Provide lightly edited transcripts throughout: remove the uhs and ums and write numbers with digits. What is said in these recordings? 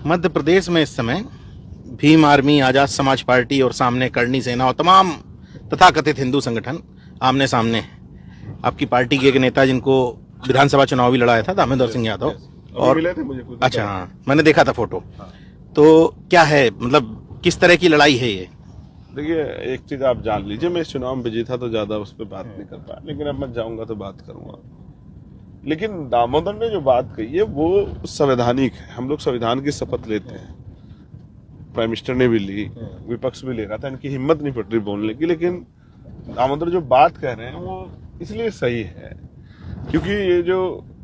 मध्य प्रदेश में इस समय भीम आर्मी, आजाद समाज पार्टी और सामने करणी सेना और तमाम तथाकथित हिंदू संगठन आमने सामने हैं। आपकी पार्टी के एक नेता जिनको विधानसभा चुनाव भी लड़ाया था, दामोदर सिंह यादव, और मिले थे मुझे कुछ। अच्छा हाँ, मैंने देखा था फोटो। तो क्या है, मतलब किस तरह की लड़ाई है ये? देखिए, एक चीज आप जान लीजिए, मैं इस चुनाव में बिजी था तो ज्यादा उस पर बात नहीं कर पाया, लेकिन अब मैं जाऊंगा तो बात करूंगा। लेकिन दामोदर ने जो बात कही है वो संवैधानिक है। हम लोग संविधान की शपथ लेते हैं, प्राइम मिनिस्टर ने भी ली, विपक्ष भी ले रहा था, इनकी हिम्मत नहीं पड़ रही बोलने की। लेकिन दामोदर जो बात कह रहे हैं वो इसलिए सही है क्योंकि ये जो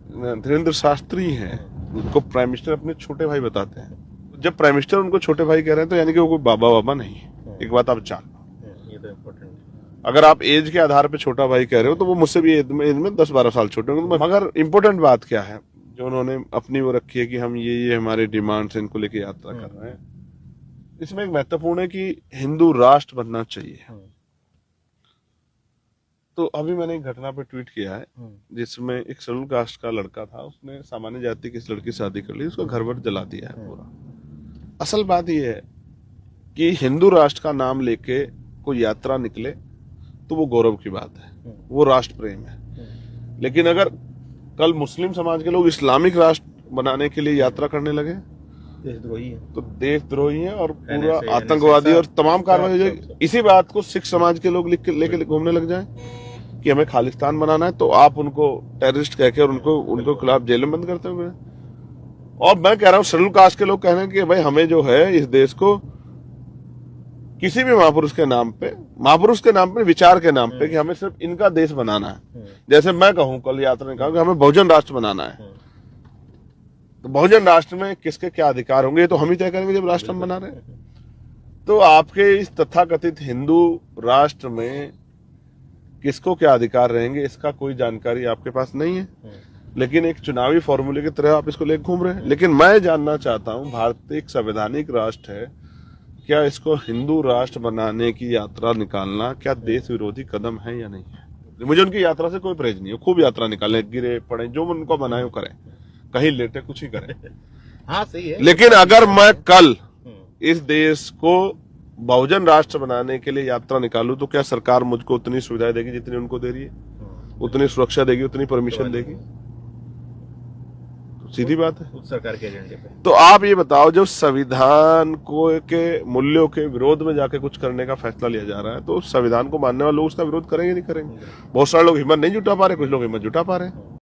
धीरेन्द्र शास्त्री हैं उनको प्राइम मिनिस्टर अपने छोटे भाई बताते हैं। जब प्राइम मिनिस्टर उनको छोटे भाई कह रहे हैं तो यानी कि वो कोई बाबा बाबा नहीं है। एक बात आप जान लो, ये तो इम्पोर्टेंट है। अगर आप एज के आधार पे छोटा भाई कह रहे हो तो वो मुझसे भी एज में 10-12 साल छोटे होंगे। मगर इम्पोर्टेंट बात क्या है जो उन्होंने अपनी वो रखी है कि हम ये हमारे डिमांड्स हैं, इनको लेके यात्रा कर रहे हैं। इसमें एक महत्वपूर्ण है कि हिंदू राष्ट्र बनना चाहिए। तो अभी मैंने एक घटना पे ट्वीट किया है जिसमें एक शेड्यूल कास्ट का लड़का था, उसने सामान्य जाति की इस लड़की से शादी कर ली, उसका घर वर जला दिया है पूरा। असल बात यह है कि हिंदू राष्ट्र का नाम लेके कोई यात्रा निकले तो वो गौरव की बात है, वो राष्ट्र प्रेम है। लेकिन अगर कल मुस्लिम समाज के लोग इस्लामिक राष्ट्र बनाने के लिए यात्रा करने लगे, देशद्रोही है, तो देशद्रोही है और पूरा आतंकवादी और तमाम कार्रवाई हो जाएगी। इसी बात को सिख समाज के लोग लेके घूमने लग जाए कि हमें खालिस्तान बनाना है, तो आप उनको टेररिस्ट कह के और उनको खिलाफ जेल में बंद करते हुए। और मैं कह रहा हूँ शेड्यूल कास्ट के लोग कह रहे हैं कि भाई हमें जो है इस देश को किसी भी महापुरुष के नाम पे विचार के नाम पे कि हमें सिर्फ इनका देश बनाना है। जैसे मैं कहूं, कल यात्रा ने कहा कि हमें बहुजन राष्ट्र बनाना है, तो बहुजन राष्ट्र में किसके क्या अधिकार होंगे ये तो हम ही तय करेंगे जब राष्ट्र हम बना रहे हैं। तो आपके इस तथाकथित हिंदू राष्ट्र में किसको क्या अधिकार रहेंगे इसका कोई जानकारी आपके पास नहीं है, लेकिन एक चुनावी फॉर्मूले की तरह आप इसको लेकर घूम रहे हैं। लेकिन मैं जानना चाहता हूं, भारत एक संवैधानिक राष्ट्र है, क्या इसको हिंदू राष्ट्र बनाने की यात्रा निकालना क्या देश विरोधी कदम है या नहीं है? मुझे उनकी यात्रा से कोई परहेज नहीं है, खूब यात्रा निकालें, गिरे पड़े, जो उनको बनाए वो करें, कहीं लेटे कुछ ही करें। हाँ सही है। लेकिन अगर मैं कल इस देश को बहुजन राष्ट्र बनाने के लिए यात्रा निकालूं तो क्या सरकार मुझको उतनी सुविधाएं देगी जितनी उनको दे रही है, उतनी सुरक्षा देगी, उतनी परमिशन देगी? तो सीधी बात है, सरकार के एजेंडे पे। तो आप ये बताओ, जब संविधान को के मूल्यों के विरोध में जाके कुछ करने का फैसला लिया जा रहा है तो संविधान को मानने वाले लोग उसका विरोध करेंगे नहीं करेंगे? बहुत सारे लोग हिम्मत नहीं जुटा पा रहे, कुछ लोग हिम्मत जुटा पा रहे हैं।